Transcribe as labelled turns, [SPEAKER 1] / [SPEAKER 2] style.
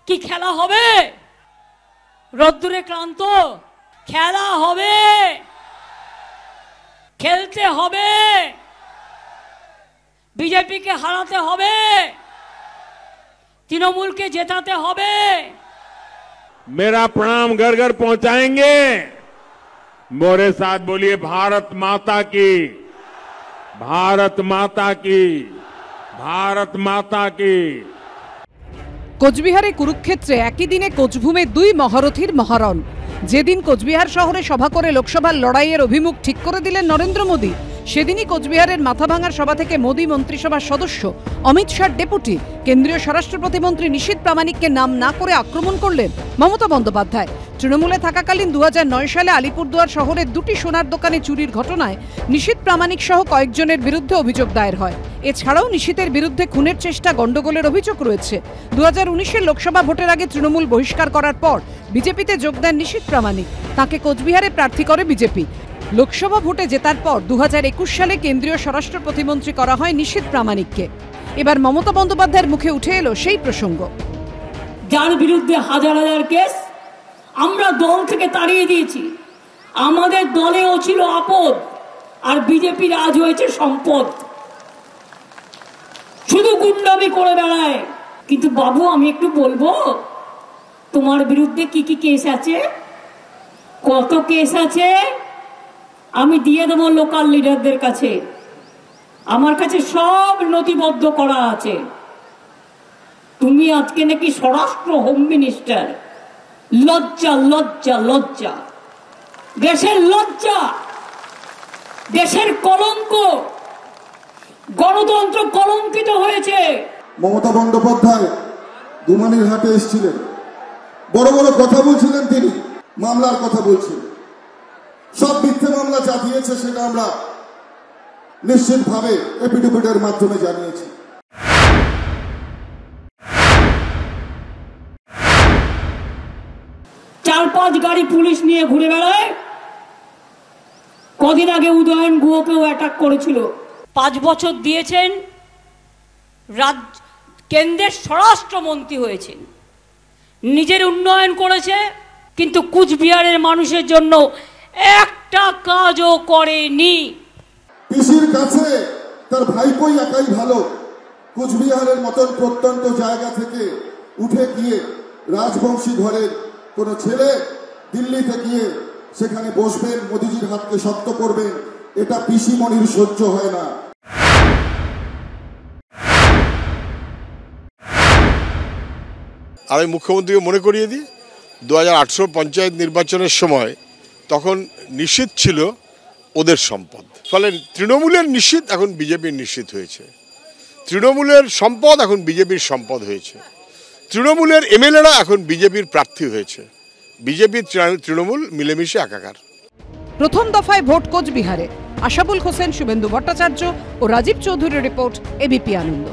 [SPEAKER 1] কি খেলা হবে? রোদ্দুরে ক্লান্ত, খেলা হবে, খেলতে হবে, বিজেপিকে হারাতে হবে, তৃণমূলকে জেতাতে হবে।
[SPEAKER 2] मेरा प्रणाम घर घर पहुंचाएंगे। मोरे साथ बोलिए भारत माता की, भारत माता की, भारत माता की।
[SPEAKER 3] কোচবিহারে কুরুক্ষেত্রে একই দিনে কোচভূমে দুই মহারথীর মহারণ। যেদিন কোচবিহার শহরে সভা করে লোকসভার লড়াইয়ের অভিমুখ ঠিক করে দিলেন নরেন্দ্র মোদী, সেদিনই কোচবিহারের মাথাভাঙার সভা থেকে মোদী মন্ত্রিসভার সদস্য অমিত শাহর ডেপুটি কেন্দ্রীয় স্বরাষ্ট্র প্রতিমন্ত্রী নিশীথ প্রামাণিককে নাম না করে আক্রমণ করলেন মমতা বন্দ্যোপাধ্যায়। তৃণমূলে থাকাকালীন 2009 সালে আলিপুরদুয়ার শহরের দুটি সোনার দোকানে চুরির ঘটনায় নিশীথ প্রামাণিক সহ কয়েকজনের বিরুদ্ধে অভিযোগ দায়ের হয়। এছাড়াও নিশীথের বিরুদ্ধে খুনের চেষ্টা, গন্ডগোলের অভিযোগ রয়েছে। 2019-এর লোকসভা ভোটের আগে তৃণমূল বহিষ্কার করার পর বিজেপিতে যোগ দেন নিশীথ প্রামাণিক। তাকে কোচবিহারে প্রার্থী করে বিজেপি। লোকসভা ভোটে জেতার পর 2021 সালে কেন্দ্রীয় স্বরাষ্ট্র প্রতিমন্ত্রী করা হয় নিশীথ প্রামাণিককে। এবার মমতা বন্দ্যোপাধ্যায়ের মুখে উঠে এলো সেই প্রসঙ্গ।
[SPEAKER 1] যার বিরুদ্ধে হাজার হাজার কেস, আমরা দল থেকে তাড়িয়ে দিয়েছি। আমাদের দলেও ছিল আপদ, আর বিজেপির আজ হয়েছে সম্পদ। শুধু গুন্ডামি করে বেড়ায়। কিন্তু বাবু, আমি একটু বলবো, তোমার বিরুদ্ধে কি কি কেস আছে, কত কেস আছে আমি দিয়ে দেবো লোকাল লিডারদের কাছে। আমার কাছে সব নথিবদ্ধ করা আছে। তুমি আজকে নাকি স্বরাষ্ট্র হোম মিনিস্টার। লজ্জা, লজ্জা, লজ্জা। দেশের লজ্জা, দেশের কলঙ্ক, গণতন্ত্র কলঙ্কিত হয়েছে।
[SPEAKER 4] মমতা বন্দ্যোপাধ্যায় গুমানির হাটে এসেছিলেন, বড় বড় কথা বলছিলেন, তিনি মামলার কথা বলছিলেন। সব মিথ্যে মামলা যা দিয়েছে সেটা আমরা নিশ্চিতভাবে এফিডেভিটের মাধ্যমে জানিয়েছি।
[SPEAKER 1] চার পাঁচ গাড়ি পুলিশ নিয়ে ঘুরে বেড়ায়। কদিন আগে উদয়ন গুহকেও অ্যাটাক করেছিল। 5 বছর দিয়েছেন, কেন্দ্রের স্বরাষ্ট্রমন্ত্রী হয়েছেন, নিজের উন্নয়ন করেছে, কিন্তু কুচবিহারের মানুষের জন্য একটা কাজও করেনি।
[SPEAKER 4] পিসির কাছে তার ভাইপোই একাই ভালো। কুচবিহারের মতন প্রত্যন্ত জায়গা থেকে উঠে গিয়ে রাজবংশী ঘরের কোনো ছেলে দিল্লিতে গিয়ে সেখানে বসবেন, মোদিজির হাতকে শক্ত করবেন, এটা পিসি মনির সহ্য হয় না।
[SPEAKER 5] আমি মুখ্যমন্ত্রীকে মনে করিয়ে দিই, 2018 পঞ্চায়েত নির্বাচনের সময় তখন নিশীথ ছিল ওদের সম্পদ। ফলে তৃণমূলের নিশীথ এখন বিজেপির নিশীথ হয়েছে, তৃণমূলের সম্পদ এখন বিজেপির সম্পদ হয়েছে, তৃণমূলের এমএলএরা এখন বিজেপির প্রার্থী হয়েছে, বিজেপির তৃণমূল মিলেমিশে একাকার।
[SPEAKER 3] প্রথম দফায় ভোট কোচবিহারে। আশাবুল হোসেন, শুভেন্দু ভট্টাচার্য ও রাজীব চৌধুরীর রিপোর্ট, এবিপি আনন্দ।